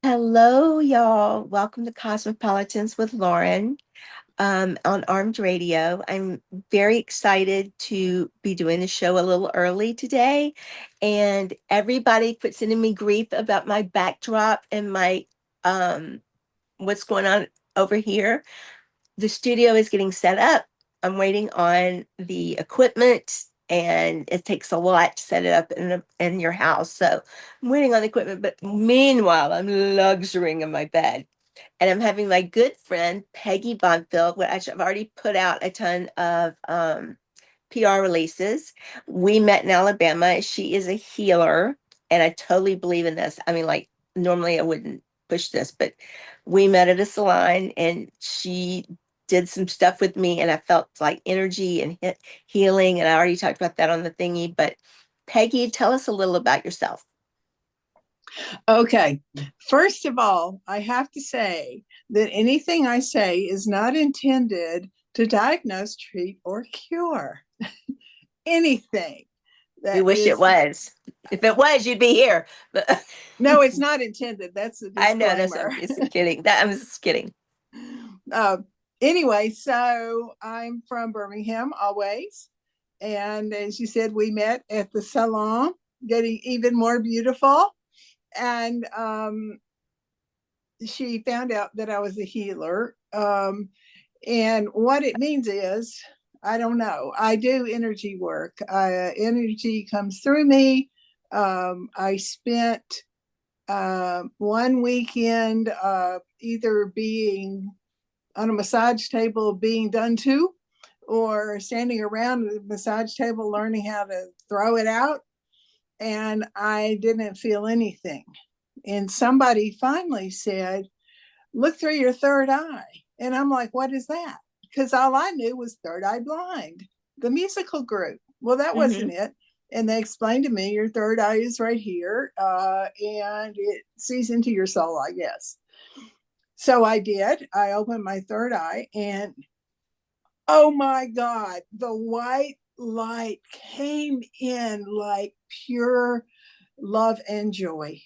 Hello, y'all. Welcome to Cosmopolitans with Lauren on Armed Radio. I'm very excited to be doing the show a little early today. And everybody quit sending me grief about my backdrop and my what's going on over here. The studio is getting set up. I'm waiting on the equipment, and it takes a lot to set it up in your house. So I'm waiting on the equipment, but meanwhile, I'm luxurying in my bed. And I'm having my good friend Peggy Bonfeild, which I've already put out a ton of PR releases. We met in Alabama. She is a healer, and I totally believe in this. I mean, like, normally I wouldn't push this, but we met at a salon, and she did some stuff with me, and I felt like energy and healing. And I already talked about that on the thingy. But Peggy, tell us a little about yourself. Okay. First of all, I have to say that anything I say is not intended to diagnose, treat, or cure anything We that wish it is. was. If it was, you'd be here. But No, it's not intended. That's a I know that's I'm disclaimer. just kidding. That I'm just kidding. uh, anyway, so I'm from Birmingham always. And as you said, we met at the salon, getting even more beautiful. And she found out that I was a healer. And what it means is, I don't know. I do energy work. Energy comes through me. I spent one weekend either being on a massage table being done to, or standing around the massage table learning how to throw it out. And I didn't feel anything. And somebody finally said, look through your third eye. And I'm like, what is that? Because all I knew was Third Eye Blind, the musical group. Well, that Hmm. wasn't it. And they explained to me, your third eye is right here, and it sees into your soul, I guess. So I did. I opened my third eye, and oh my God, the white light came in like pure love and joy.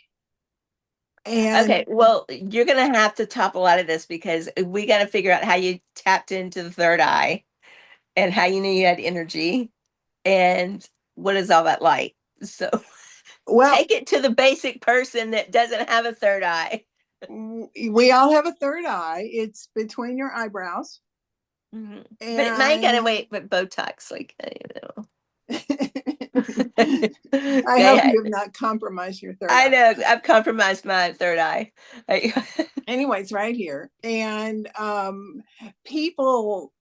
Okay, And well, you're gonna have to top a lot of this because we got to figure out how you tapped into the third eye and how you knew you had energy and what is all that like. So well, take it to the basic person that doesn't have a third eye. we all have a third eye. It's between your eyebrows. Mhm. But it might gotta And wait, but Botox, like, I hope yeah, you have not compromised your third I eye. know I've compromised my third eye. Anyways, right here. And people,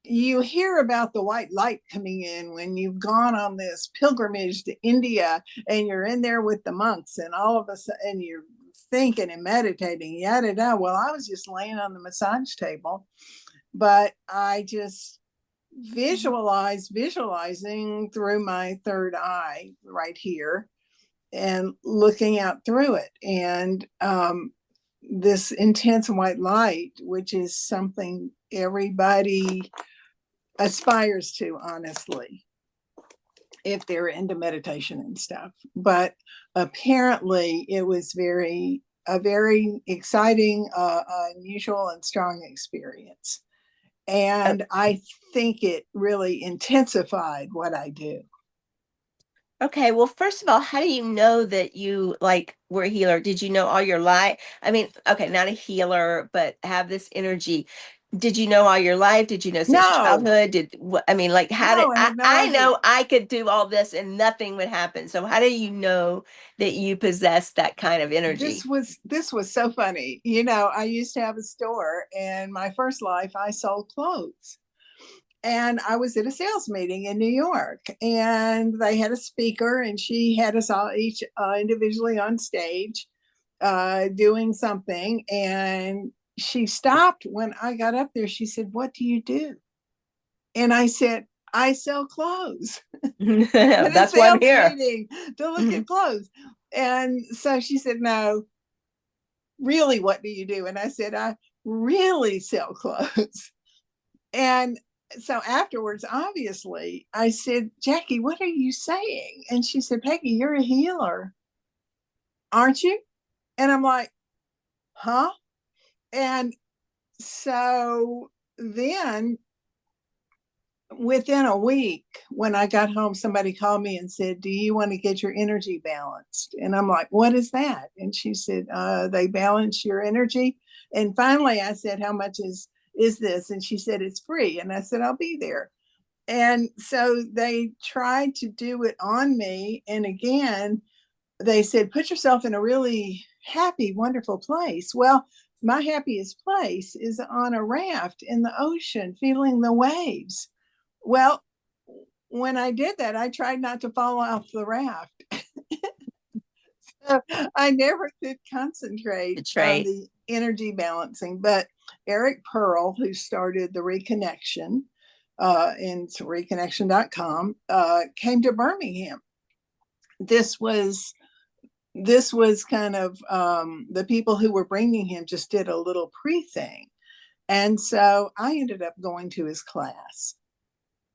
you hear about the white light coming in when you've gone on this pilgrimage to India and you're in there with the monks, and all of a sudden you're thinking and meditating, yada yada. Well, I was just laying on the massage table, but I just visualizing through my third eye right here and looking out through it. And this intense white light, which is something everybody aspires to, honestly, if they're into meditation and stuff. But apparently, it was a very exciting, unusual, and strong experience. And I think it really intensified what I do. Okay, well, first of all, how do you know that you like were a healer? Did you know all your life? I mean, okay, not a healer, but have this energy. Did you know all your life? Did you know since No, childhood? Did what I mean, like how did no, I I had no I idea. know I could do all this and nothing would happen. So how do you know that you possess that kind of energy? This was so funny. You know, I used to have a store, and my first life I sold clothes. And I was at a sales meeting in New York, and they had a speaker, and she had us all each individually on stage doing something. And she stopped when I got up there. She said, "What do you do?" And I said, "I sell clothes." At a That's why I'm sales here. meeting to look at clothes. And so she said, "No, really, what do you do?" And I said, "I really sell clothes." And so afterwards, obviously, I said, "Jackie, what are you saying?" And she said, "Peggy, you're a healer, aren't you?" And I'm like, huh? And so then within a week, when I got home, somebody called me and said, "Do you want to get your energy balanced?" And I'm like, "What is that?" And she said, "They balance your energy." And finally I said, "How much is this?" And she said, "It's free." And I said, "I'll be there." And so they tried to do it on me. And again, they said, "Put yourself in a really happy, wonderful place." Well, my happiest place is on a raft in the ocean, feeling the waves. Well, when I did that, I tried not to fall off the raft. I never could concentrate It's on right. the energy balancing. But Eric Pearl, who started the Reconnection in reconnection.com, came to Birmingham. This was this was kind of the people who were bringing him just did a little pre thing. And so I ended up going to his class.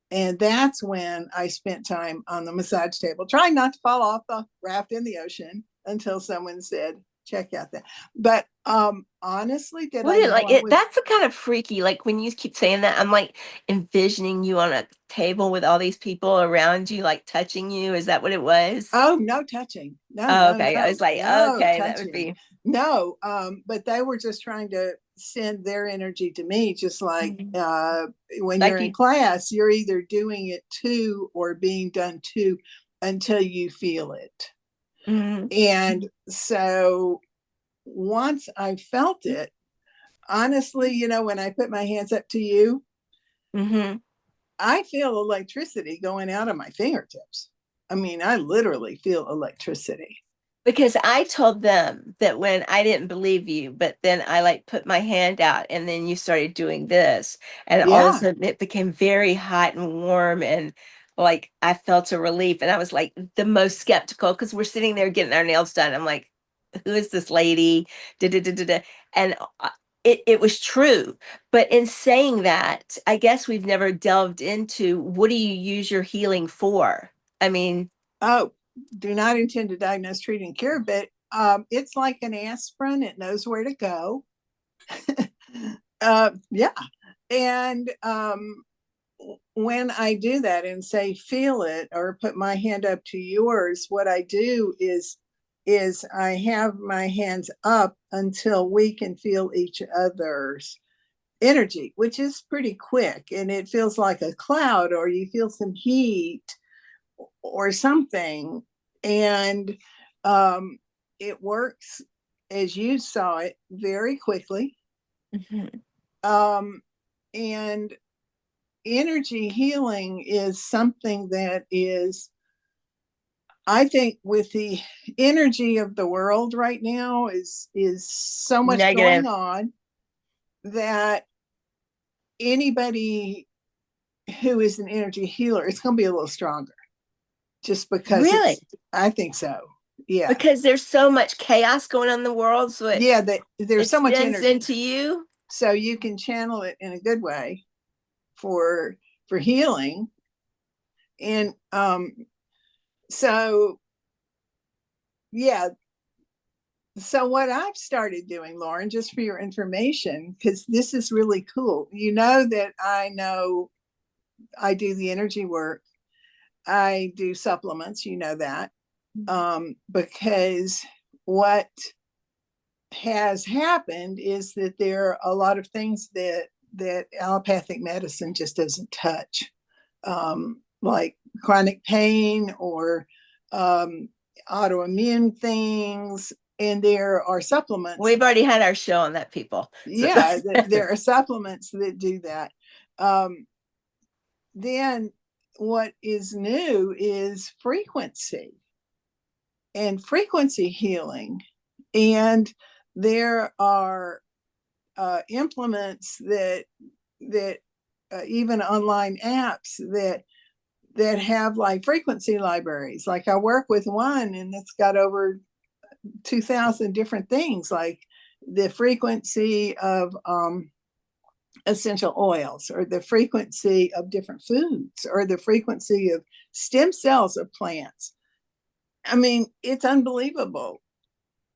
And that's when I spent time on the massage table, trying not to fall off the raft in the ocean until someone said, "Check out that." But honestly, did What I is know like I it? was? That's the kind of freaky. Like when you keep saying that, I'm like envisioning you on a table with all these people around you, like touching you. Is that what it was? Oh, no touching. No, Oh, no, okay. I no, was like, no okay, that would touching. be No, but they were just trying to send their energy to me, just like Mhm. when you're Like in you. class, you're either doing it to or being done to until you feel it. Mhm. And so once I felt it, honestly, when I put my hands up to you, Mhm. I feel electricity going out of my fingertips. I mean, I literally feel electricity. Because I told them that when I didn't believe you, but then I like put my hand out and then you started doing this, and all of a Yeah. sudden it became very hot and warm, and like I felt a relief, and I was like the most skeptical because we're sitting there getting our nails done. I'm like, who is this lady? Da, da, da, da, da. And it was true. But in saying that, I guess we've never delved into what do you use your healing for? I mean, Oh, do not intend to diagnose, treat, and cure, but it's like an aspirin. It knows where to go. Yeah. And when I do that and say feel it or put my hand up to yours, what I do is I have my hands up until we can feel each other's energy, which is pretty quick, and it feels like a cloud or you feel some heat or something. And um, it works, as you saw it, very quickly. mhm. Um, and energy healing is something that is, I think, with the energy of the world right now, is so much going Negative. on that anybody who is an energy healer, it's going to be a little stronger just because Really? it's, I think so. Yeah. Because there's so much chaos going on in the world, so it Yeah. That there's so much extends energy. into you. So you can channel it in a good way for healing. And so yeah, so what I've started doing, Lauren, just for your information, because this is really cool. You know I do the energy work. I do supplements, you know that. Because what has happened is that there are a lot of things that allopathic medicine just doesn't touch, like chronic pain or autoimmune things. And there are supplements. We've already had our show on that, people. So Yeah, there are supplements that do that. Um, then what is new is frequency and frequency healing. And there are implements that even online apps that have like frequency libraries. Like I work with one and it's got over 2,000 different things, like the frequency of essential oils or the frequency of different foods or the frequency of stem cells of plants. I mean, it's unbelievable.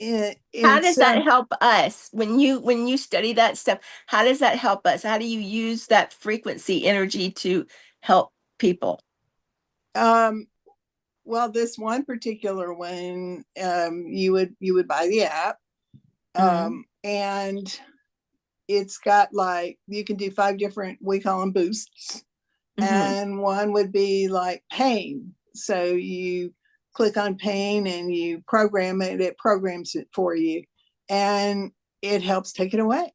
How And does so that help us when you study that stuff? How does that help us? How do you use that frequency energy to help people? um, well, this one particular one, you would buy the app, Mm-hmm. and it's got like you can do 5 different, we call them boosts, Mm-hmm. and one would be like pain. So you click on pain and you program it, it programs it for you, and it helps take it away.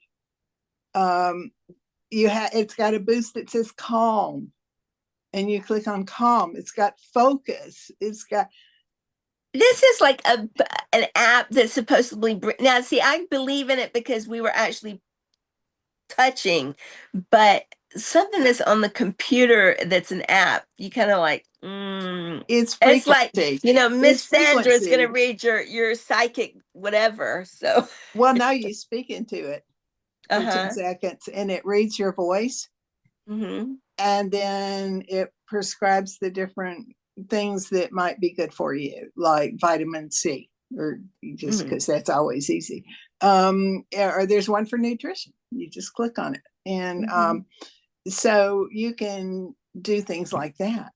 Um, it's got a boost that says calm, and you click on calm. It's got focus. It's got This is like an app that's supposedly now. See, I believe in it because we were actually touching, but something that's on the computer that's an app, you kind of like, it's it's like, frequency. Miss It's Sandra is going to frequency. read your psychic whatever. So, Well, now you speak into it for 10 uh-huh. seconds and it reads your voice, Mm-hmm. and then it prescribes the different things that might be good for you, like vitamin C, or just Mm-hmm. because that's always easy. Or there's one for nutrition. You just click on it. And Mm-hmm. so you can do things like that.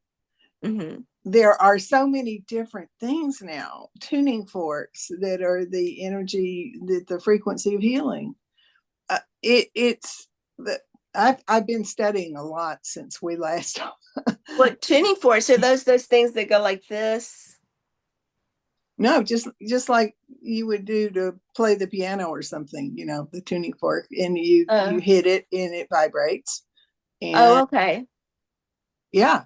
Mm-hmm. There are so many different things now, tuning forks that are the energy, that the frequency of healing. It's the I've been studying a lot since we last. What tuning forks are those things that go like this? No, just like you would do to play the piano or something, the tuning fork, and you Uh, hit it and it vibrates. oh, And okay. yeah,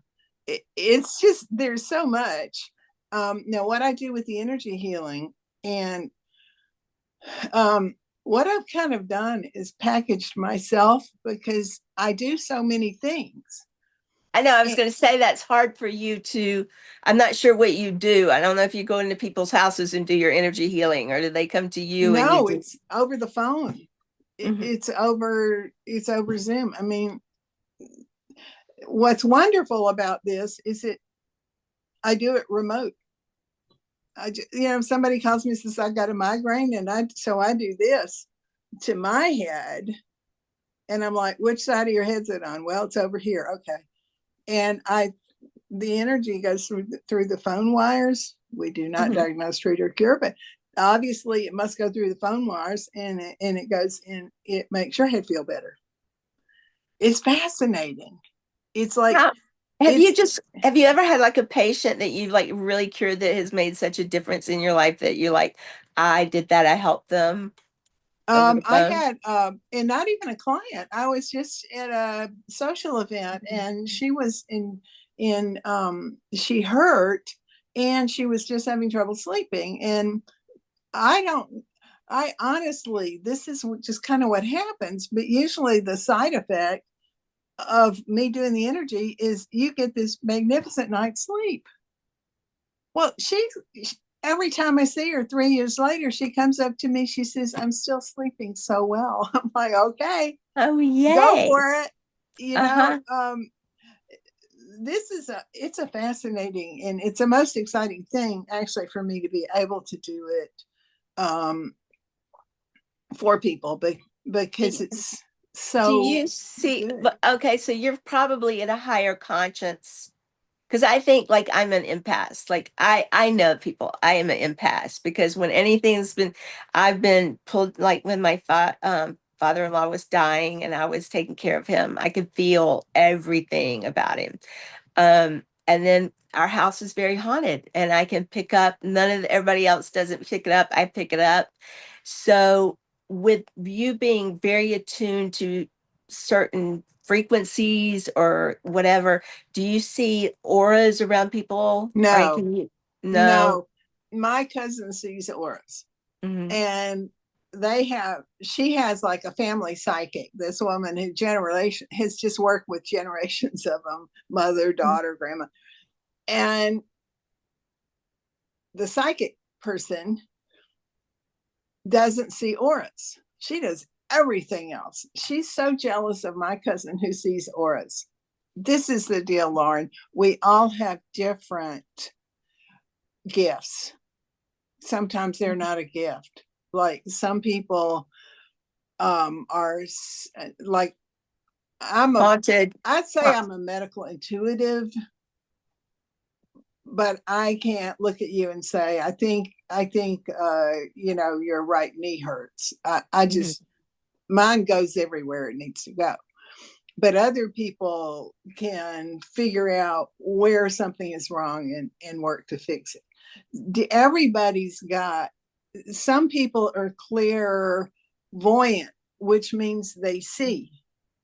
it's just there's so much. Now, what I do with the energy healing, and um, what I've kind of done is packaged myself, because I do so many things. I know I was And going to say that's hard for you to. I'm not sure what you do. I don't know if you go into people's houses and do your energy healing, or do they come to you and you no, do? it's over the phone. Hmm. It's over Zoom. I mean, what's wonderful about this is that I do it remote. If somebody calls me and says I got a migraine, and I do this to my head, and I'm like, which side of your head's it on? Well, it's over here. Okay. And the energy goes through the phone wires. We do not Hmm. diagnose, treat, or cure, but obviously it must go through the phone wires, and it goes in. It makes your head feel better. It's fascinating. It's like How it's. have you ever had like a patient that you've like really cured that has made such a difference in your life that you like, I did that, I helped them over the I phone? had, and not even a client. I was just at a social event, and she was she hurt, and she was just having trouble sleeping. And I don't, I honestly, this is just kind of what happens. But usually, the side effect of me doing the energy is you get this magnificent night's sleep. Well, every time I see her 3 years later, she comes up to me. She says, "I'm still sleeping so well." I'm like, "Okay, Oh, go yay. for it." You know, Uh-huh. it's a fascinating, and it's a most exciting thing actually for me to be able to do it, um, for people, but because Do, it's do so you see, good. but okay, so you're probably in a higher conscience. Because I think like I'm an impasse. Like I know people. I am an impasse because when anything's been, I've been pulled. Like when my father-in-law was dying and I was taking care of him, I could feel everything about him. And then our house is very haunted, and I can pick up. Everybody else doesn't pick it up. I pick it up. So with you being very attuned to certain frequencies or whatever, do you see auras around people? Or No, can you? No. no, my cousin sees auras, Hmm. and she has like a family psychic. This woman who generation has just worked with generations of them, mother, daughter, grandma. And the psychic person doesn't see auras. She does everything else. She's so jealous of my cousin who sees auras. This is the deal, Lauren. We all have different gifts. sometimes they're not a gift. Like some people are like I'm a Haunted. I'd say Huh. I'm a medical intuitive, but I can't look at you and say I think your right knee hurts. I Mhm. just mine goes everywhere it needs to go. But other people can figure out where something is wrong and work to fix it. Everybody's got, some people are clairvoyant, which means they see,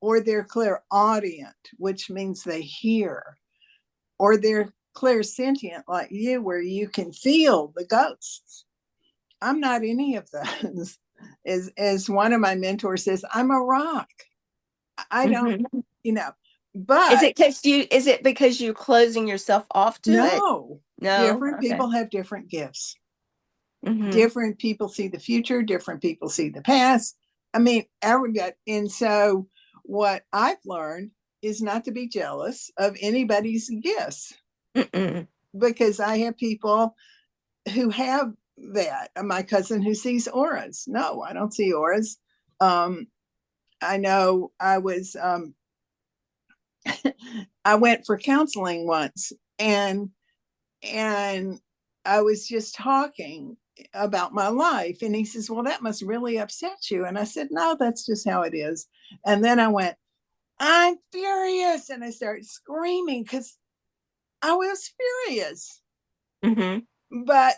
or they're clairaudient, which means they hear, or they're clairsentient like you, where you can feel the ghosts. I'm not any of those. As one of my mentors says, I'm a rock. I don't, Mhm. you know, Is but it is it because you're closing yourself off to it? no, No? different Okay. people have different gifts. Hmm. Different people see the future, different people see the past. I mean, everybody. And so, what I've learned is not to be jealous of anybody's gifts, Mm-mm. because I have people who have that. My cousin who sees auras. No, I don't see auras. Um, I know I went for counseling once, and and I was just talking about my life, and he says, "Well, that must really upset you." And I said, "No, that's just how it is." And then I went, "I'm furious," and I started screaming because I was furious, Hmm. but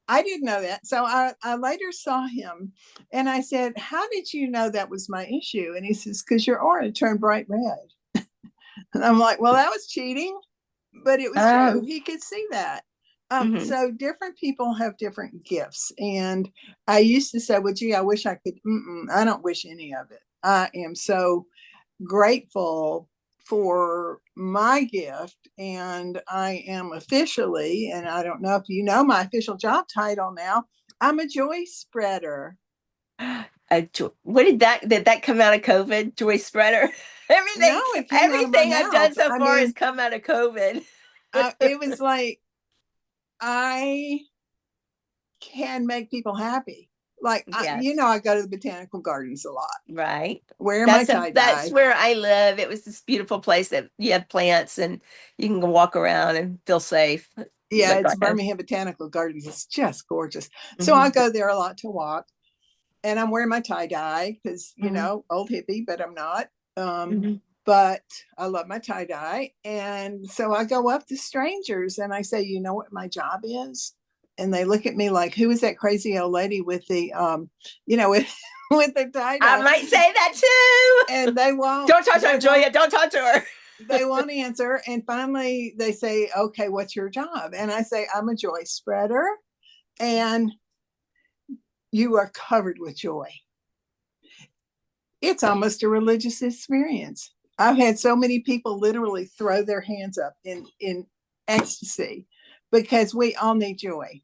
I didn't know that. So I later saw him, and I said, "How did you know that was my issue?" And he says, "Because your aura turned bright red." And I'm like, "Well, that was cheating." But it was true. Oh. He could see that. Hmm. So different people have different gifts. And I used to say, well, gee, I wish I could. I don't wish any of it. I am so grateful for my gift. And I am officially, and I don't know if you know my official job title now, I'm a joy spreader. What did that come out of COVID? Joy spreader. No, it came out of my Everything I've done mouth. so I far has mean, come out of COVID. it was like, I can make people happy. Like, Yes. I go to the botanical gardens a lot. Right. Wear my tie That's dye. where I live. It was this beautiful place that you have plants and you can go walk around and feel safe. Yeah, But go it's ahead. Birmingham Botanical Gardens. It's just gorgeous. So I Hmm. go there a lot to walk, and I'm wearing my tie dye because, Hmm. old hippie, but I'm not. Um, Hmm. but I love my tie dye. And so I go up to strangers and I say, you know what my job is? And they look at me like, who is that crazy old lady with the, with, with the tie I dye? might say that too. And they won't, Don't talk to her, they won't Julia. Don't talk to her. they won't answer. And finally they say, okay, what's your job? And I say, I'm a joy spreader. And you are covered with joy. It's almost a religious experience. I've had so many people literally throw their hands up in ecstasy, because we all need joy.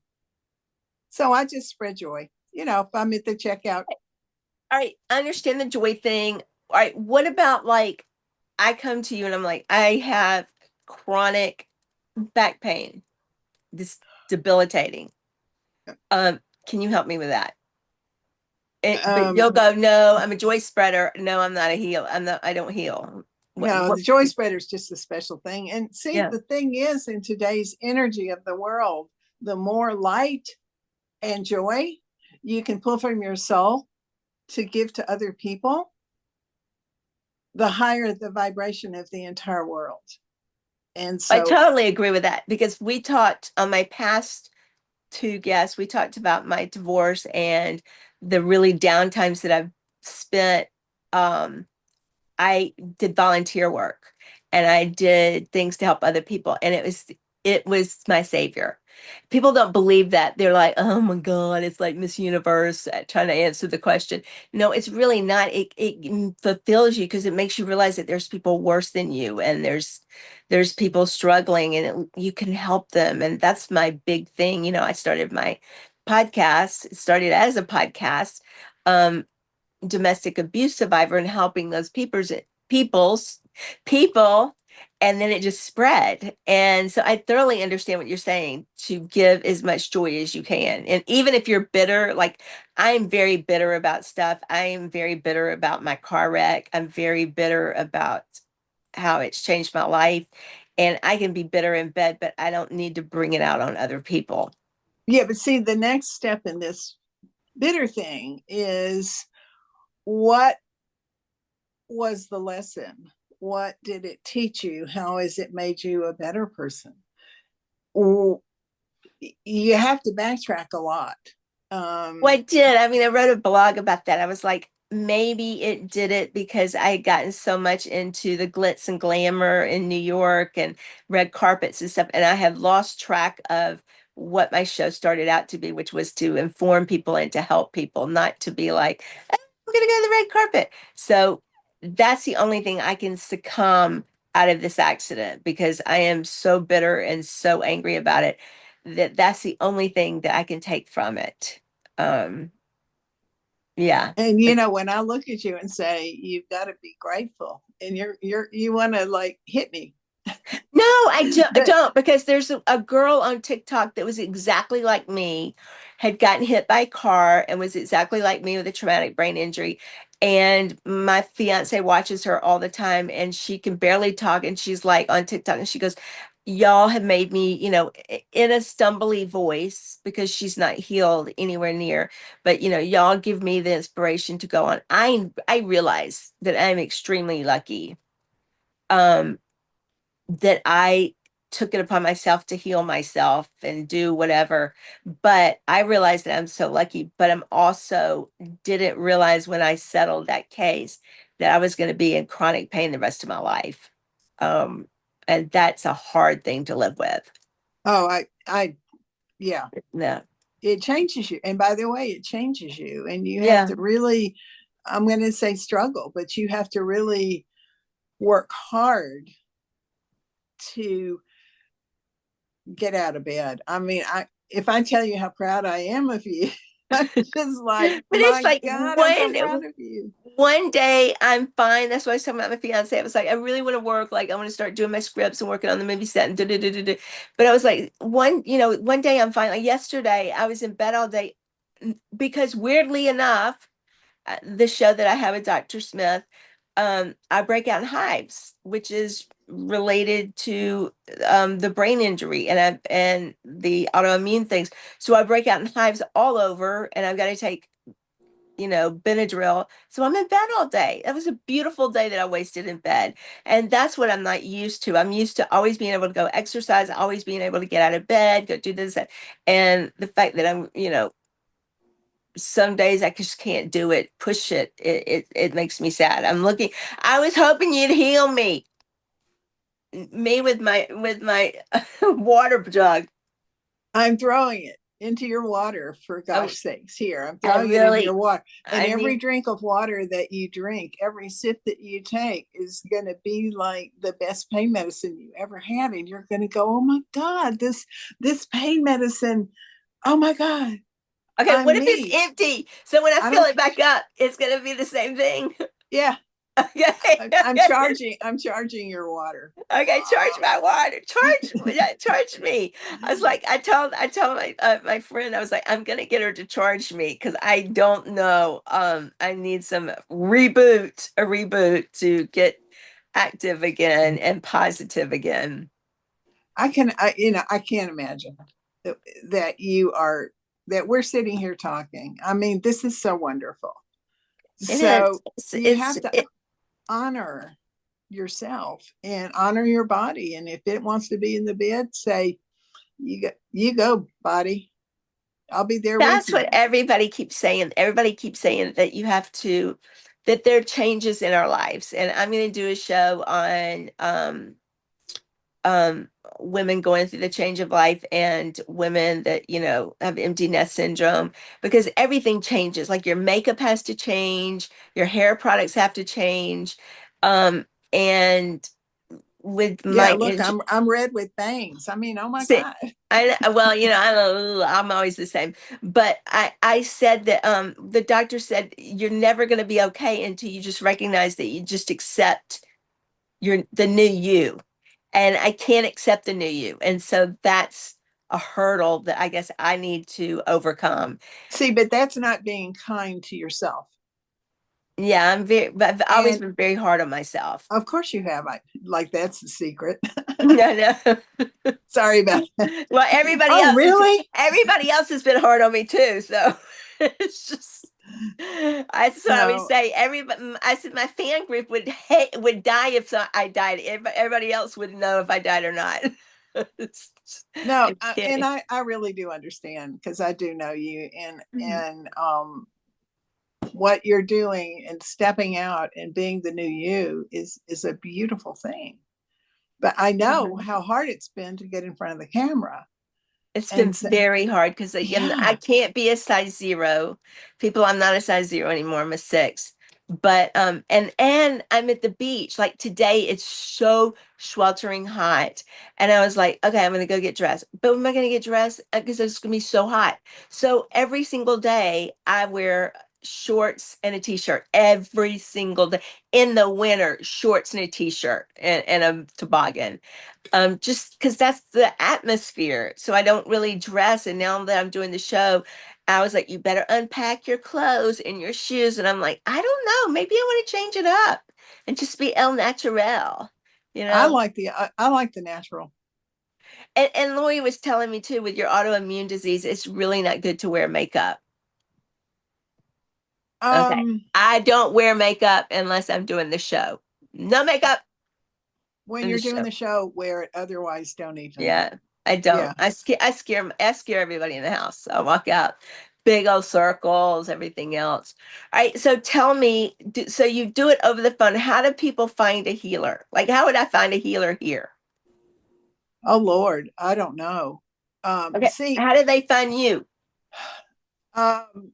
So I just spread joy. If I'm at the checkout. All right, I understand the joy thing. All right, what about like I come to you and I'm like, I have chronic back pain, this debilitating. Um, can you help me with that? But um you'll go, no, I'm a joy spreader. No, I'm not a heal. I don't heal. no, What, the joy spreader is just a special thing. And see, yeah. the thing is, in today's energy of the world, the more light and joy you can pull from your soul to give to other people, the higher the vibration of the entire world. And I so, totally agree with that because we talked on my past two guests, we talked about my divorce and the really down times that I've spent. Um, I did volunteer work and I did things to help other people and it was my savior. People don't believe that. They're like, "Oh my God, it's like Miss Universe trying to answer the question." No, it's really not. It fulfills you because it makes you realize that there's people worse than you and there's people struggling and you can help them. And that's my big thing. I started my podcast. It started as a podcast. Um, Domestic abuse survivor and helping those people's people and then it just spread. And so I thoroughly understand what you're saying, to give as much joy as you can. And even if you're bitter, like I'm very bitter about stuff. I am very bitter about my car wreck. I'm very bitter about how it's changed my life. And I can be bitter in bed, but I don't need to bring it out on other people. Yeah, but see, the next step in this bitter thing is, what was the lesson? What did it teach you? How has it made you a better person? You have to backtrack a lot. Well, Um, I did. I mean, I wrote a blog about that. I was like, maybe it did it because I had gotten so much into the glitz and glamour in New York and red carpets and stuff, and I had lost track of what my show started out to be, which was to inform people and to help people, not to be like, "Oh, we're gonna go to the red carpet." So that's the only thing I can succumb out of this accident, because I am so bitter and so angry about it, that that's the only thing that I can take from it. Um, yeah. and you know, when I look at you and say you've got to be grateful, and you want to like hit me, No, I but don't, because there's a girl on TikTok that was exactly like me, had gotten hit by a car and was exactly like me with a traumatic brain injury. And my fiance watches her all the time, and she can barely talk. And she's like on TikTok, and she goes, "Y'all have made me, in a stumbly voice, because she's not healed anywhere near, but y'all give me the inspiration to go on." I realize that I'm extremely lucky. Um, that I took it upon myself to heal myself and do whatever. But I realized that I'm so lucky, but I'm also didn't realize when I settled that case that I was going to be in chronic pain the rest of my life. Um, and that's a hard thing to live with. oh, I, yeah, Yeah. it changes you. And by the way, it changes you, and you have Yeah. to really, I'm going to say struggle, but you have to really work hard to get out of bed. I mean, I if I tell you how proud I am of you, I'm just like, But it's my like God, I'm so proud of you. one day I'm fine. That's why I was talking about my fiance. I was like, I really want to work. Like, I want to start doing my scripts and working on the movie set and da da da da da. But I was like, one day I'm fine. Like yesterday, I was in bed all day, because weirdly enough, the show that I have with Dr. Smith, I break out in hives, which is related to the brain injury and the autoimmune things. So I break out in hives all over, and I've got to take Benadryl. So I'm in bed all day. That was a beautiful day that I wasted in bed. And that's what I'm not used to. I'm used to always being able to go exercise, always being able to get out of bed, go do this. And the fact that some days I just can't do it, push it. It makes me sad. I was hoping you'd heal me with my water jug. I'm throwing it into your water, for I, gosh sakes. Here, I'm I throwing it into your really, water. And I every need, drink of water that you drink, every sip that you take is going to be like the best pain medicine you ever had. And you're going to go, oh my God, this pain medicine, oh my God, okay, what I'm if it's me. empty? So when I I fill don't, it back up, it's going to be the same thing. yeah, Okay. Okay. I'm charging your water. Okay, charge my water. Charge me. I was like, I told my friend, I was like, I'm gonna get her to charge me because I don't know. I need a reboot to get active again and positive again. I can't imagine that you are, that we're sitting here talking. I mean, this is so wonderful. It is. So you It's have to it, honor yourself and honor your body. And if it wants to be in the bed, say, you go, body. I'll be there with that's you. what everybody keeps saying. Everybody keeps saying that that there are changes in our lives. And I'm gonna do a show on um women going through the change of life and women that have empty nest syndrome, because everything changes. Like your makeup has to change, your hair products have to change. And with Yeah, my look, I'm red with bangs. I mean, oh my see, God. well, I'm always the same. But I said that the doctor said you're never going to be okay until you just recognize that you just accept the new you. and I can't accept the new you. And so that's a hurdle that I guess I need to overcome. See, but that's not being kind to yourself. Yeah, but I've always And been very hard on myself. of course you have. I like that's the secret. No, no. Sorry about that. Well, Oh, really? everybody else has been hard on me too. So it's just that's what I always No, say. Everybody, I said my fan group would die if I died. Everybody else would know if I died or not. no, I'm and kidding. I really do understand because I do know you, Mhm. and what you're doing and stepping out and being the new you is a beautiful thing. But I know Mhm. how hard it's been to get in front of the camera, It's been and so, very hard because again, I yeah, can't be a size zero. People, I'm not a size zero anymore. I'm a six. But and I'm at the beach. Like today, it's so sweltering hot, and I was like, okay, I'm gonna go get dressed. But am I gonna get dressed? Because it's gonna be so hot. So every single day, I wear shorts and a t-shirt every single day. In the winter, shorts and a t-shirt and a toboggan, just because that's the atmosphere. So I don't really dress. And now that I'm doing the show, I was like, you better unpack your clothes and your shoes. And I'm like, I don't know, maybe I want to change it up and just be el natural, you I know? like the I like the natural. And Lori was telling me too, with your autoimmune disease, it's really not good to wear makeup. Okay. Um, I don't wear makeup unless I'm doing the show. No makeup when in the you're doing show. the show, wear it. Otherwise, don't even. Yeah, I don't. Yeah. I scare everybody in the house. I walk out, big old circles, everything else. All right, so tell me, so you do it over the phone. How do people find a healer? Like, how would I find a healer here? Oh Lord, I don't know. Okay, See, how do they find you? um,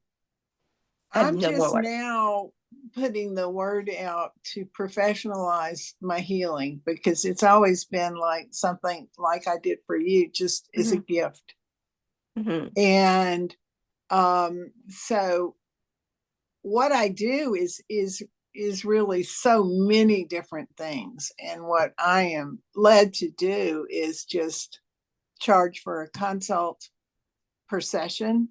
I have I'm no more just work. now putting the word out to professionalize my healing because it's always been like something like I did for you, just as a Hmm. gift. Hmm. And so what I do is really so many different things. And what I am led to do is just charge for a consult per session,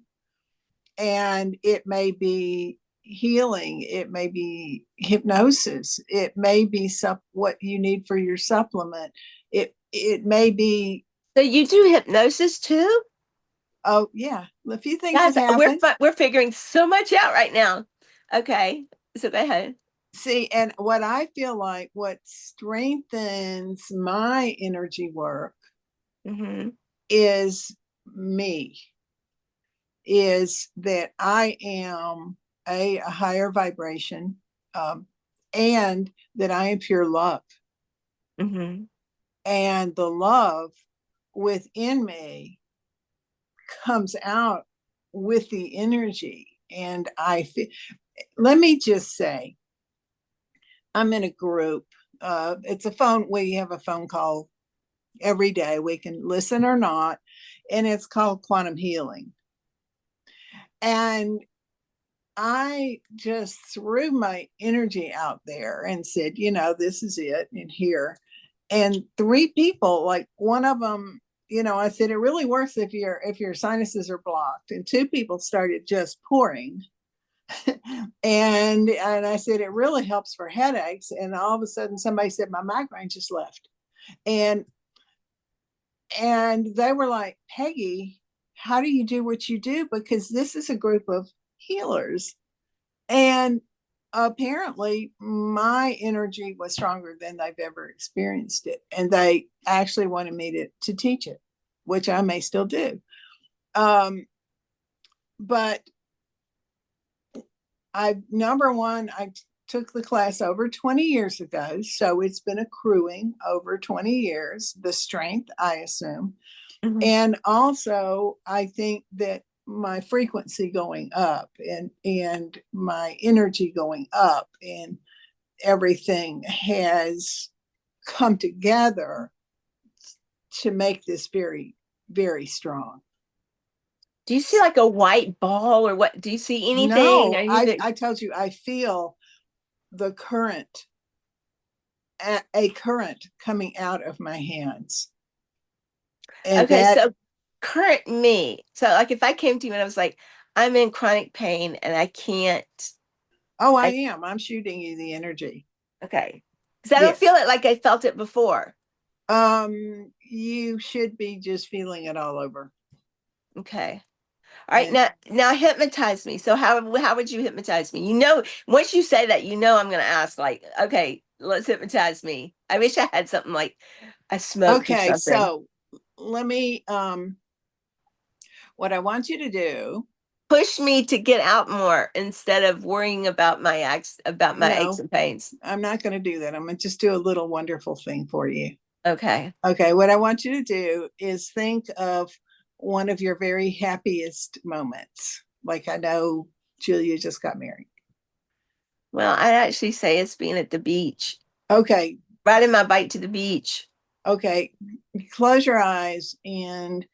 and it may be healing, it may be hypnosis, it may be what you need for your supplement, it may be, So you do hypnosis too? oh yeah, a few things Guys, have happened. we're figuring so much out right now. Okay, so go ahead. See, and what I feel like what strengthens my energy work Hmm. is me, is that I am a higher vibration, um, and that I am pure love. Hmm. And the love within me comes out with the energy. And I feel, let me just say, I'm in a group. It's a phone, we have a phone call every day. We can listen or not. And it's called Quantum Healing. And I just threw my energy out there and said, this is it in here. And three people, like one of them, I said it really works if your sinuses are blocked. And two people started just pouring. And I said it really helps for headaches. And all of a sudden somebody said my migraine just left. And and they were like, Peggy, how do you do what you do? Because this is a group of healers. And apparently, my energy was stronger than they've ever experienced it. And they actually wanted me to teach it, which I may still do. But number one, I took the class over 20 years ago. So it's been accruing over 20 years, the strength, I assume. Hmm. And also, I think that my frequency going up and my energy going up and everything has come together to make this very, very strong. Do you see like a white ball or what? Do you see anything? No, Are you I, the I told you, I feel the current a current coming out of my hands. And Okay, that, so current me. So like if I came to you and I was like, I'm in chronic pain and I can't, oh, I I am. I'm shooting you the energy. okay. Because I don't feel Yes. it like I felt it before. You should be just feeling it all over. Okay. All right, And now hypnotize me. So how would you hypnotize me? You know, once you say that, you know I'm gonna ask like, okay, let's hypnotize me. I wish I had something like I smoked or okay, something. so let me what I want you to do, Push me to get out more instead of worrying about my aches no, and pains. I'm not going to do that. I'm going to just do a little wonderful thing for you. Okay. Okay, what I want you to do is think of one of your very happiest moments. Like I know Julia just got married. Well, I'd actually say it's being at the beach, Okay, riding my bike to the beach. okay. Close your eyes and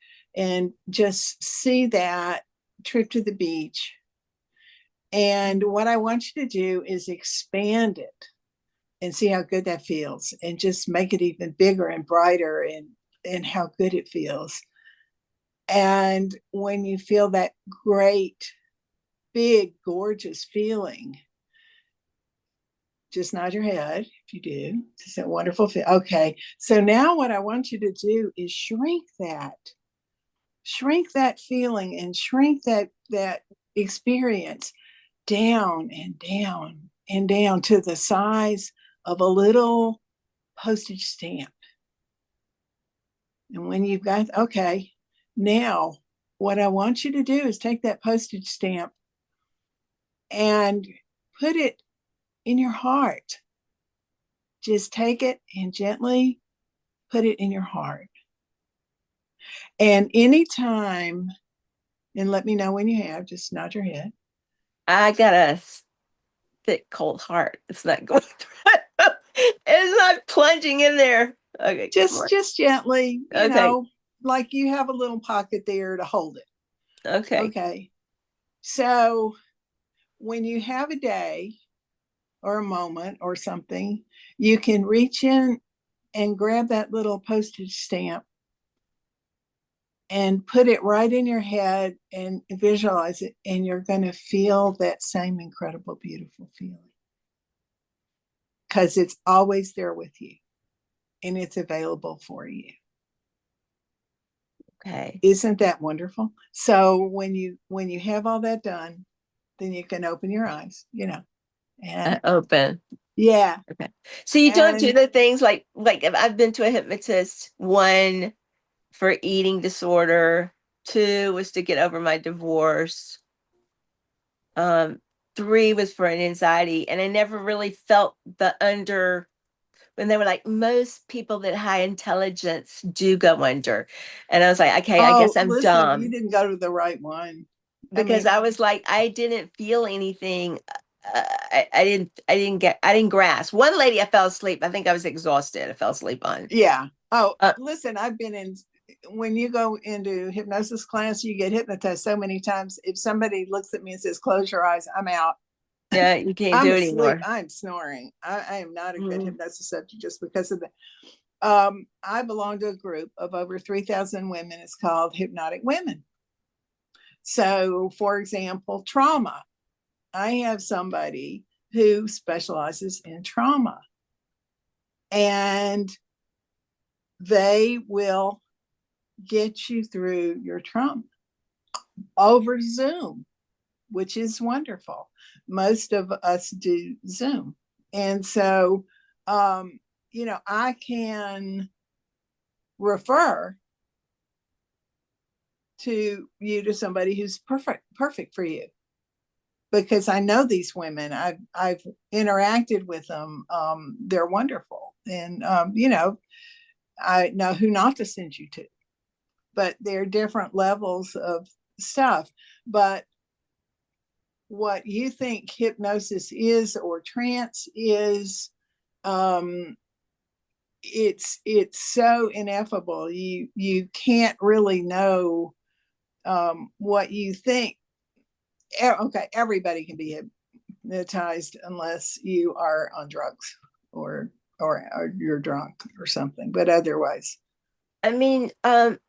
just see that trip to the beach. And what I want you to do is expand it and see how good that feels and just make it even bigger and brighter and how good it feels. And when you feel that great, big, gorgeous feeling, just nod your head if you do. Just a wonderful feel. Okay. So now what I want you to do is shrink that feeling and shrink that experience down and down and down to the size of a little postage stamp. And when you've got, okay, now what I want you to do is take that postage stamp and put it in your heart. Just take it and gently put it in your heart. And anytime, and let me know when you have, just nod your head. I got a thick, cold heart. It's not going through. It's not plunging in there. Okay, come on. Just gently, Okay, like you have a little pocket there to hold it. okay. Okay. So when you have a day or a moment or something, you can reach in and grab that little postage stamp and put it right in your head and visualize it, and you're going to feel that same incredible, beautiful feeling because it's always there with you and it's available for you. Okay. Isn't that wonderful? So when you have all that done, then you can open your eyes, and Open. yeah, Okay. So you don't do and the things like if I've been to a hypnotist, one for eating disorder, two was to get over my divorce, um, three was for an anxiety, and I never really felt the under when they were like most people that high intelligence do go under. And I was like, okay, I oh, guess I'm listen, you dumb didn't go to the right one. I because mean, I was like, I didn't feel anything. I didn't grasp. One lady, I fell asleep. I think I was exhausted. I fell asleep on. yeah. Oh, Uh, listen, I've been in, when you go into hypnosis class, you get hypnotized so many times. If somebody looks at me and says, close your eyes, I'm out. yeah, you can't I'm do it asleep. anymore. I'm snoring. I am not a good Mm. hypnosis subject just because of that. I belong to a group of over 3,000 women. It's called Hypnotic Women. So, for example, trauma. I have somebody who specializes in trauma, and they will get you through your trauma over Zoom, which is wonderful. Most of us do Zoom. And so, I can refer to somebody who's perfect for you because I know these women. I've interacted with them. They're wonderful, and I know who not to send you to. But there are different levels of stuff. But what you think hypnosis is or trance is, um, it's so ineffable. You can't really know what you think. Okay, everybody can be hypnotized unless you are on drugs or or you're drunk or something, but otherwise. I mean,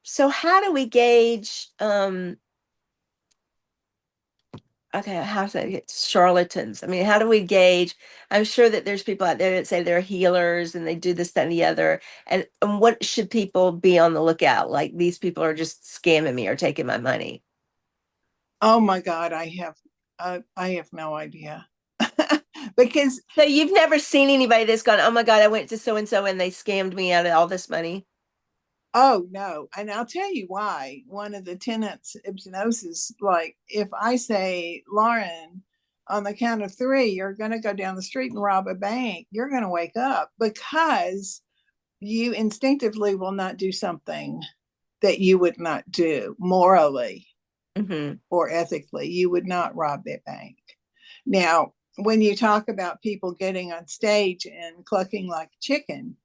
so how do we gauge, okay, how to get charlatans? I mean, how do we gauge? I'm sure that there's people out there that say they're healers and they do this, that, and the other. And what should people be on the lookout? Like these people are just scamming me or taking my money. Oh my God, I have no idea. Because So you've never seen anybody that's gone, oh my God, I went to so and so and they scammed me out of all this money. oh no, and I'll tell you why. One of the tenets of hypnosis, like if I say, Lauren, on the count of three, you're going to go down the street and rob a bank, you're going to wake up because you instinctively will not do something that you would not do morally Hmm. or ethically. You would not rob that bank. Now, when you talk about people getting on stage and clucking like a chicken,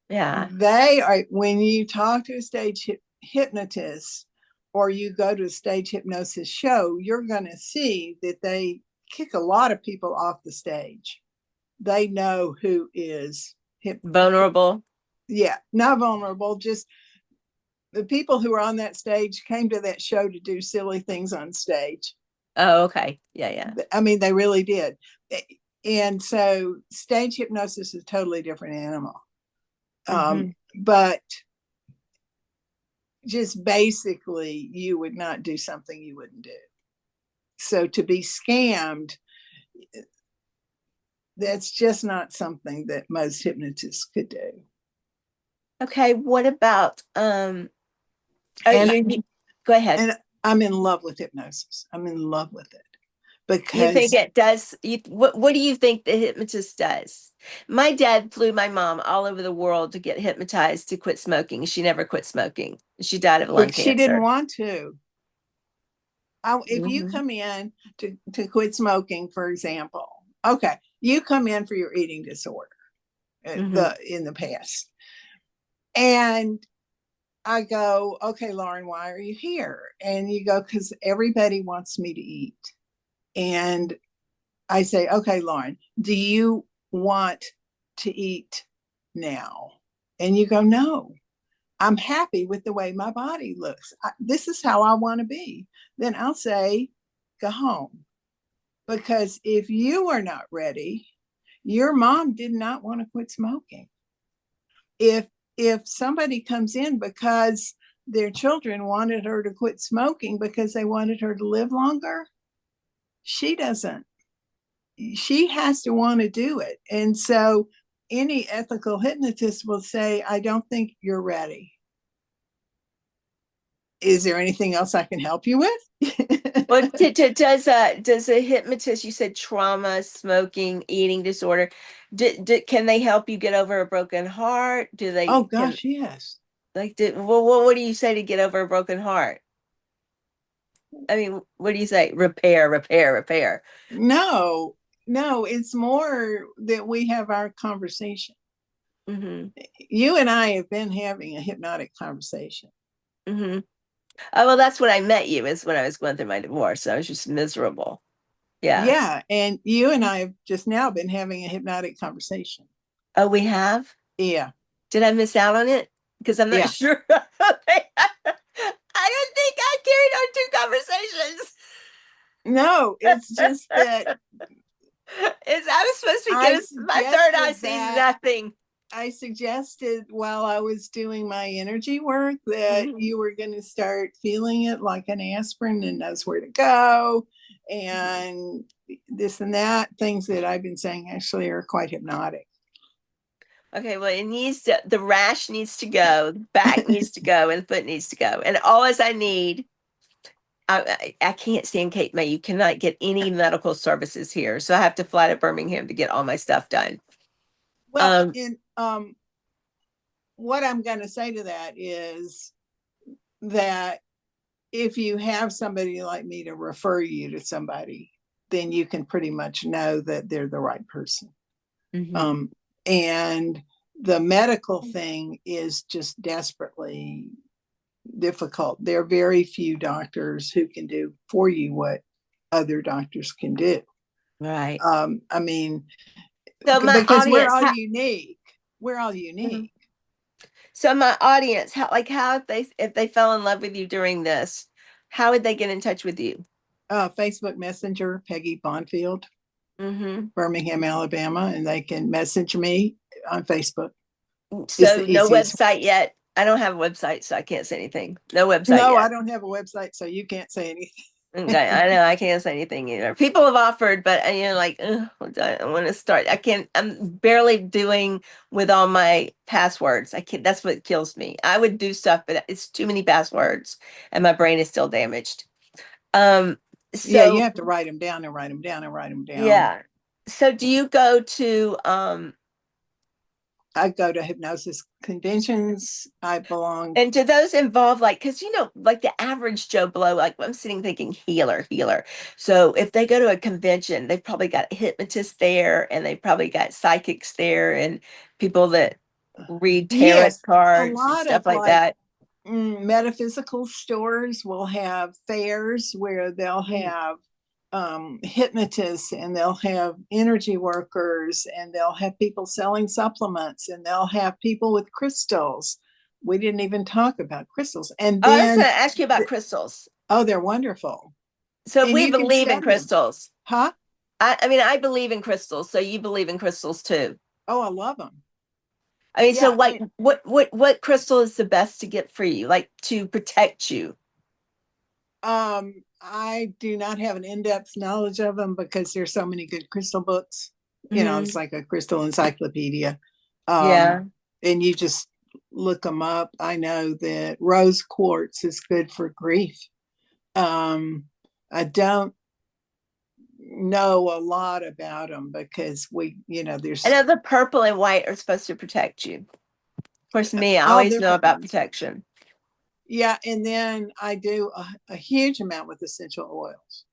Yeah. they are, when you talk to a stage hypnotist or you go to a stage hypnosis show, you're going to see that they kick a lot of people off the stage. They know who is Vulnerable. yeah, not vulnerable, just the people who are on that stage came to that show to do silly things on stage. Oh, okay. Yeah, yeah. I mean, they really did. And so stage hypnosis is a totally different animal. Hmm. But just basically, you would not do something you wouldn't do. So to be scammed, that's just not something that most hypnotists could do. Okay, what about And go ahead. and I'm in love with hypnosis. I'm in love with it You think because it does? What do you think the hypnotist does? My dad flew my mom all over the world to get hypnotized to quit smoking. She never quit smoking. She died of lung she didn't cancer. want to. If you Hmm. come in to quit smoking, for example, okay, you come in for your eating disorder Hmm. in the past, and I go, okay, Lauren, why are you here? And you go, because everybody wants me to eat. And I say, okay, Lauren, do you want to eat now? And you go, no, I'm happy with the way my body looks. This is how I want to be. Then I'll say, go home. Because if you are not ready, your mom did not want to quit smoking. If somebody comes in because their children wanted her to quit smoking because they wanted her to live longer, she doesn't. She has to want to do it. And so any ethical hypnotist will say, I don't think you're ready. Is there anything else I can help you with? Well, does a hypnotist? You said trauma, smoking, eating disorder. Can they help you get over a broken heart? Do Oh they can gosh, yes. like well, what do you say to get over a broken heart? I mean, what do you say? Repair, repair, repair. No, no, it's more that we have our conversation. Hmm. You and I have been having a hypnotic conversation. Hmm. Oh, well, that's when I met you, is when I was going through my divorce. I was just miserable. Yeah. Yeah, and you and I have just now been having a hypnotic conversation. Oh, we have? Yeah, Did I miss out on it? Because I'm not yeah. sure. I don't think I carried on two conversations. No, it's just that I was supposed to be I getting my third eye suggested sees that nothing. I suggested while I was doing my energy work that Mhm. you were going to start feeling it like an aspirin and knows where to go and this and that. Things that I've been saying actually are quite hypnotic. Okay, well, the rash needs to go, the back needs to go, and the foot needs to go. And all as I need, I can't stand Cape May. You cannot get any medical services here. So I have to fly to Birmingham to get all my stuff done. Well, Um, in what I'm going to say to that is that if you have somebody like me to refer you to somebody, then you can pretty much know that they're the right person. mhm. Um, and the medical thing is just desperately difficult. There are very few doctors who can do for you what other doctors can do. Right. I mean, So my because we're audience, all unique. we're all Mhm. unique. So my audience, how if they fell in love with you during this, how would they get in touch with you? Facebook Messenger, Peggy Bonfeild, Hmm. Birmingham, Alabama, and they can message me on Facebook. It's So the no easiest. website yet. I don't have a website, so I can't say anything. No website No, I yet. don't have a website, so you can't say anything. Okay, I know I can't say anything either. People have offered, but like, ugh, I want to start. I can't. I'm barely doing with all my passwords. I can't. That's what kills me. I would do stuff, but it's too many passwords, and my brain is still damaged. Um, Yeah, you so have to write them down and write them down and write them down. yeah. So do you go to I go to hypnosis conventions. I belong. and do those involve like, because like the average Joe Blow, like I'm sitting thinking healer, healer. So if they go to a convention, they've probably got hypnotists there and they probably got psychics there and people that read tarot Yes, a cards and lot of stuff like like that. metaphysical stores will have fairs where they'll Mm. have hypnotists, and they'll have energy workers, and they'll have people selling supplements, and they'll have people with crystals. We didn't even talk about crystals. And Oh, I was going then, to ask you about crystals. oh, they're wonderful. So And we you can believe in study them. crystals. Huh? I mean, I believe in crystals, so you believe in crystals too. Oh, I love them. I mean, so Yeah. like what crystal is the best to get for you, like to protect you? I do not have an in-depth knowledge of them because there's so many good crystal books. It's Hmm. like a crystal encyclopedia. Um, Yeah. and you just look them up. I know that rose quartz is good for grief. I don't know a lot about them because I there's, know the purple and white are supposed to protect you. Of course, me, I oh, always they're know very about wonderful. protection. Yeah. And then I do a huge amount with essential oils.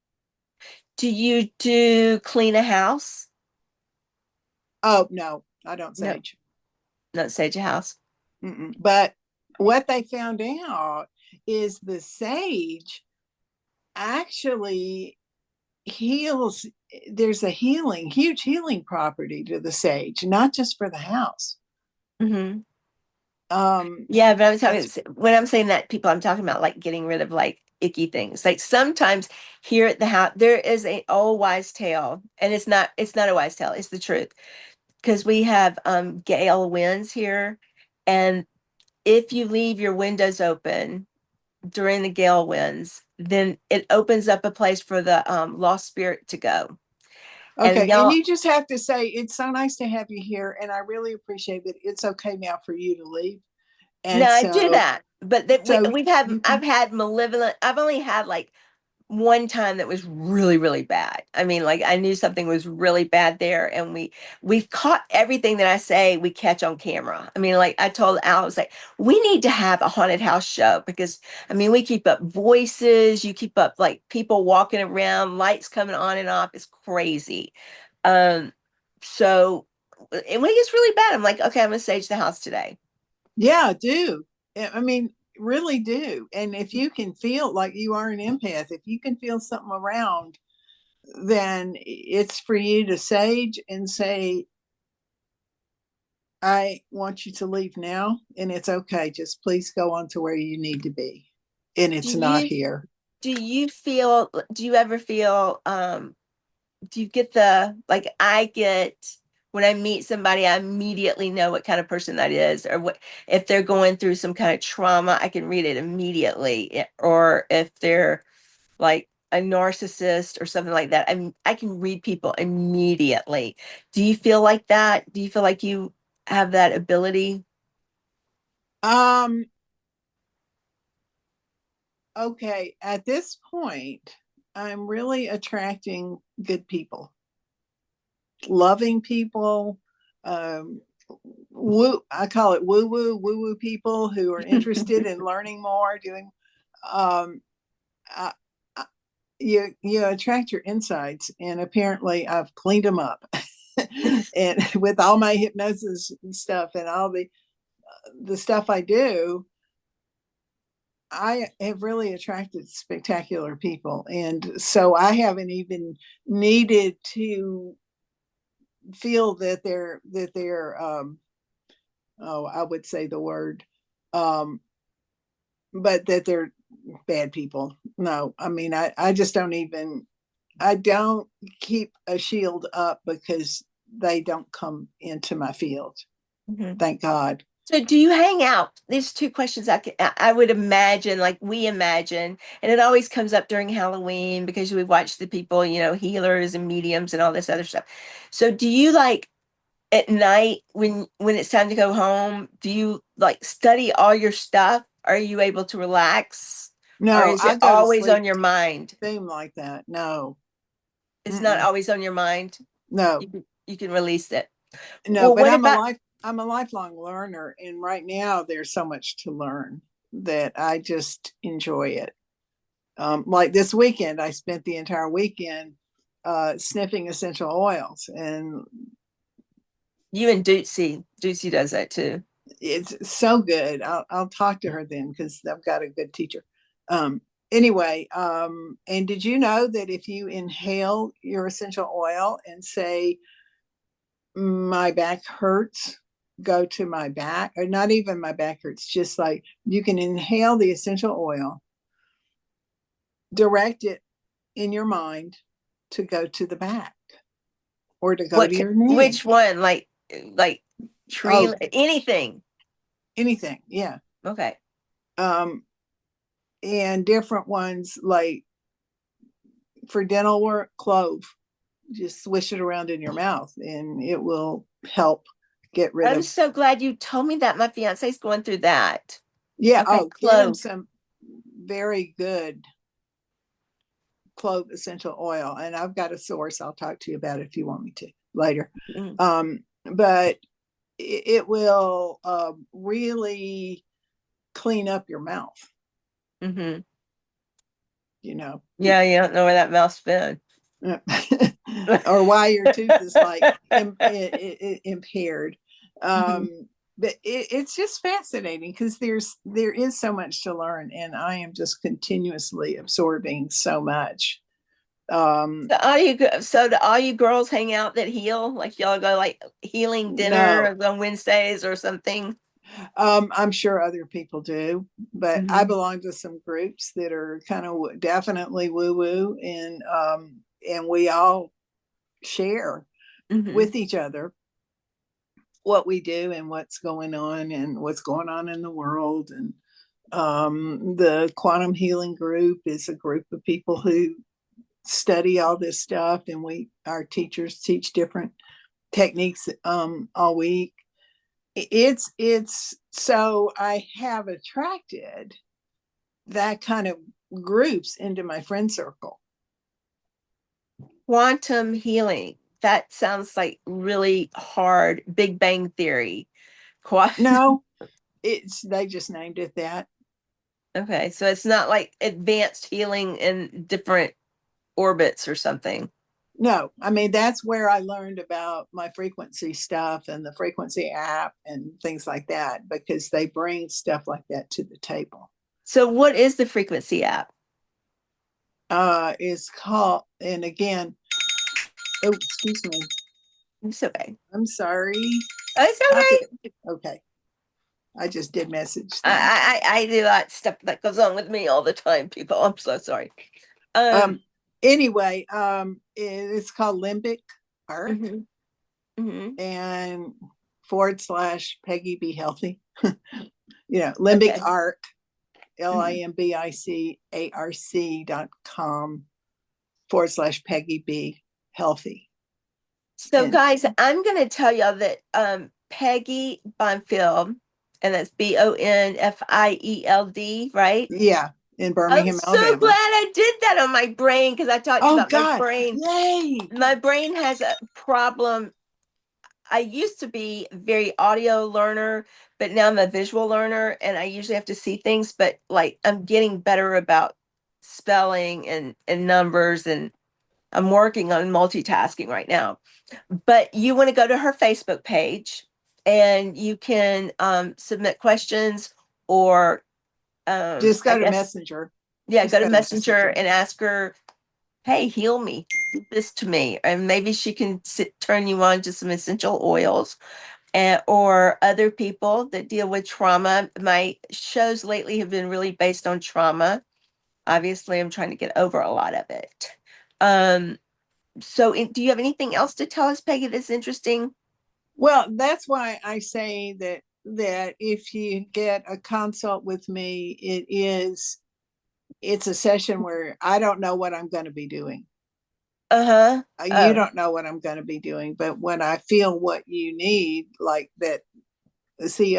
Do you do clean a house? Oh, no, I don't No, sage. not sage a house. Mm-mm. But what they found out is the sage actually heals. There's a huge healing property to the sage, not just for the house. Hmm. Um, Yeah, but I'm talking it's when I'm saying that people, I'm talking about like getting rid of like icky things. Like sometimes here at the house, there is a old wise tale, and it's not a wise tale, it's the truth. Because we have gale winds here, and if you leave your windows open during the gale winds, then it opens up a place for the lost spirit to go. And okay. And y'all, you just have to say, it's so nice to have you here. And I really appreciate that it's okay now for you to leave. no, And I do so, that, but that so we've had, you I've can, had malevolent. I've only had like one time that was really, really bad. I mean, like I knew something was really bad there, and we've caught everything that I say we catch on camera. I mean, like I told Al, I was like, we need to have a haunted house show because I mean, we keep up voices, you keep up like people walking around, lights coming on and off. It's crazy. Um, so and when it gets really bad, I'm like, okay, I'm gonna stage the house today. yeah, do. I mean, really do. And if you can feel like you are an empath, if you can feel something around, then it's for you to sage and say, I want you to leave now, and it's okay. Just please go on to where you need to be. And Do it's not you here. do you ever feel do you get the like I get when I meet somebody, I immediately know what kind of person that is, or what if they're going through some kind of trauma, I can read it immediately, or if they're like a narcissist or something like that. I can read people immediately. Do you feel like that? Do you feel like you have that ability? Um, okay. At this point, I'm really attracting good people, loving people, um, I call it woo woo people who are interested in learning more, doing, um, I, you attract your insights, and apparently I've cleaned them up. And with all my hypnosis and stuff and all the stuff I do, I have really attracted spectacular people. And so I haven't even needed to feel that they're oh, I would say the word, um, but that they're bad people. No, I mean, I just don't even, I don't keep a shield up because they don't come into my field. Mhm. Thank God. So do you hang out? These two questions I would imagine, like we imagine, and it always comes up during Halloween because we watch the people, healers and mediums and all this other stuff. So do you like at night when it's time to go home, do you like study all your stuff? Are you able to relax? Or No, is I it go to always on sleep your mind? theme like that. No. It's not Mm-mm. always on your mind. No. You can release it. No, Well, but what about I'm a lifelong learner, and right now there's so much to learn that I just enjoy it. Like this weekend, I spent the entire weekend sniffing essential oils, and you and Dootsy? Dootsy does that too. it's so good. I'll talk to her then because I've got a good teacher. Um, anyway, and did you know that if you inhale your essential oil and say, my back hurts, go to my back, or not even my back hurts, just like you can inhale the essential oil, direct it in your mind to go to the back or to go to your knee. Which one? Like tree, Oh, anything. anything. Yeah. Okay. Um, and different ones like for dental work, clove. Just swish it around in your mouth and it will help get rid I'm of. so glad you told me that. My fiance's going through that. Yeah. Okay, Oh, get him clove. some very good clove essential oil. And I've got a source I'll talk to you about if you want me to later. Mm, But it will really clean up your mouth, mm-hmm. you know. Yeah, you don't know where that mouth's been. Or why your tooth is like impaired. Mhm. But it's just fascinating because there is so much to learn, and I am just continuously absorbing so much. Um, So do all you girls hang out that heal? Like y'all go like healing no, dinner on Wednesdays or something? I'm sure other people do, but I Hmm. belong to some groups that are kind of definitely woo woo, and we all share Hmm. with each other what we do and what's going on and what's going on in the world. And the quantum healing group is a group of people who study all this stuff, and our teachers teach different techniques all week. It's so I have attracted that kind of groups into my friend circle. Quantum healing. That sounds like really hard. Big Bang Theory. Qua- No, it's they just named it that. Okay, so it's not like advanced healing in different orbits or something. No, I mean that's where I learned about my frequency stuff and the frequency app and things like that because they bring stuff like that to the table. So what is the frequency app? Is called, and again, oh, excuse me, It's okay. I'm sorry. Oh, it's Stop okay. it. Okay, I just did message them. I do that stuff that goes on with me all the time, people. I'm so sorry. Um, Um, anyway, it's called Limbic Arc mhm, mhm. and / Peggy Be Healthy. Limbic Okay. Arc, Mhm. LIMBICARC.com / Peggy B Healthy. So And guys, I'm gonna tell y'all that Peggy Bonfeild, and that's Bonfield, right? yeah, in I'm Birmingham, so glad Alabama. I did that on my brain because I talked Oh about my God. brain. Yay. My brain has a problem. I used to be a very audio learner, but now I'm a visual learner and I usually have to see things, but like I'm getting better about spelling and numbers, and I'm working on multitasking right now. But you want to go to her Facebook page and you can submit questions or Just I go to guess, Messenger. yeah, Just go to go to Messenger Messenger. and ask her, hey, heal me, do this to me. And maybe she can turn you on to some essential oils or other people that deal with trauma. My shows lately have been really based on trauma. Obviously, I'm trying to get over a lot of it. Um, do you have anything else to tell us, Peggy, that's interesting? Well, that's why I say that if you get a consult with me, it's a session where I don't know what I'm going to be doing. Uh-huh. You Oh. don't know what I'm going to be doing, but when I feel what you need, like that, see,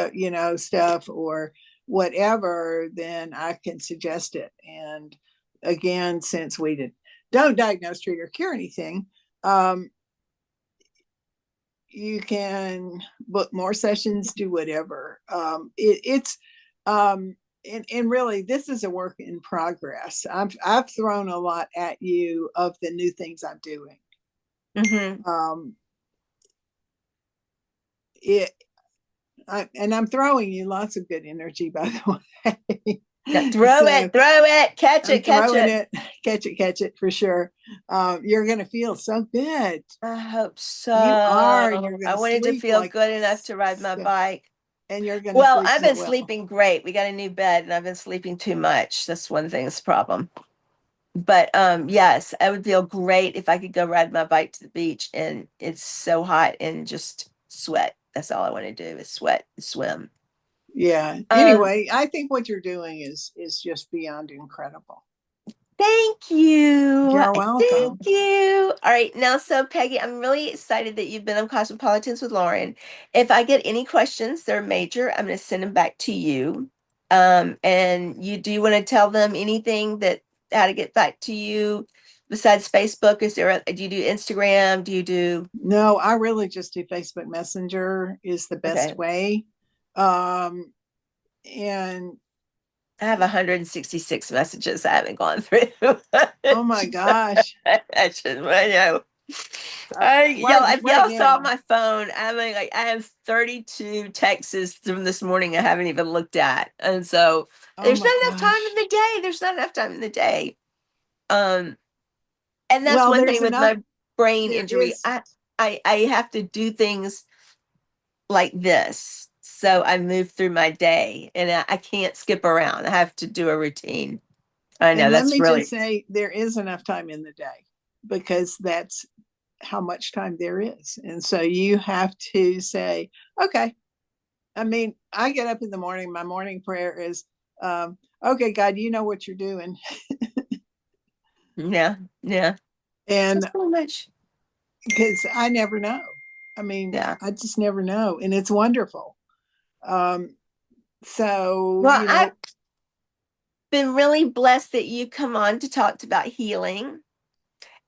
stuff or whatever, then I can suggest it. And again, since don't diagnose, treat, or cure anything, um, you can book more sessions, do whatever. It's and really, this is a work in progress. I've thrown a lot at you of the new things I'm doing. Mm-hmm. Um, it and I'm throwing you lots of good energy, by the way. Yeah, So throw it, I'm catch throwing it. it, catch it for sure. You're going to feel so good. I hope You are, and so. you're going I to wanted to sleep feel like, good enough to ride my bike. and you're going to Well, sleep I've so been well. sleeping great. We got a new bed and I've been sleeping too much. That's one thing that's a problem. But yes, I would feel great if I could go ride my bike to the beach and it's so hot and just sweat. That's all I want to do is sweat and swim. Yeah. Um, Anyway, I think what you're doing is just beyond incredible. Thank you. You're Thank welcome. you. All right. Now, so Peggy, I'm really excited that you've been on Cosmopolitans with Lauren. If I get any questions, they're major, I'm going to send them back to you. And you do you want to tell them anything that how to get back to you besides Facebook? Do you do Instagram? Do you do No, I really just do Facebook Messenger is the best okay. way. Um, and I have 166 messages I haven't gone through. oh my gosh, I just I know. If what y'all saw again? my phone, I mean, like I have 32 texts from this morning I haven't even looked at, and so Oh there's my not enough time in gosh. the day. There's not enough time in the day. Um, and that's Well, one there's thing with enough. my brain There injury. is, I have to do things like this, so I move through my day, and I can't skip around. I have to do a routine. I know and let that's me just really say, there is enough time in the day because that's how much time there is. And so you have to say, okay, I mean, I get up in the morning, my morning prayer is, okay, God, you know what you're doing. yeah, yeah. That's And pretty much because I never know. I mean, yeah. I just never know. And it's wonderful. Um, so, Well, I've been really blessed that you come on to talk about healing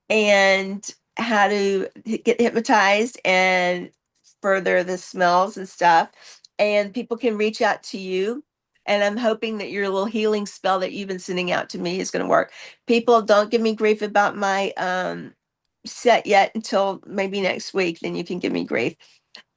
and how to get hypnotized and further the smells and stuff. And people can reach out to you. And I'm hoping that your little healing spell that you've been sending out to me is going to work. People don't give me grief about my set yet until maybe next week. Then you can give me grief.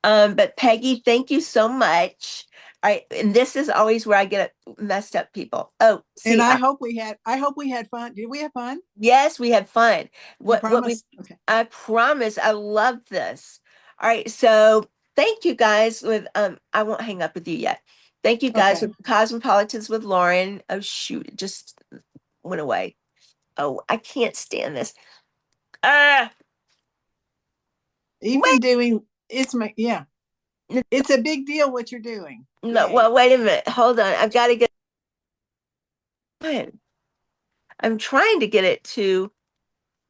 But Peggy, thank you so much. All right, and this is always where I get messed up, people. Oh, and see, I hope we had fun. Did we have fun? yes, we had fun. You What we promise? Okay. I promise I love this. All right, so thank you guys with I won't hang up with you yet. Thank you guys Okay. with Cosmopolitans with Lauren. Oh shoot, it just went away. Oh, I can't stand this. Ah, Even wait. doing yeah, it's a big deal what you're doing. No, Yay. well, wait a minute. Hold on. I've got to get I'm trying to get it to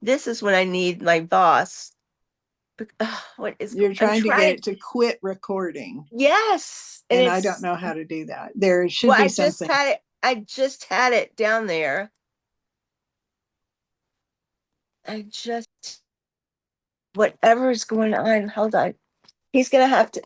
this is when I need my boss. You're I'm trying to get trying. it to quit recording. Yes, and And I don't it's know how to do that. There should well, be something. I just had it down there. I just whatever is going on. Hold on. He's gonna have to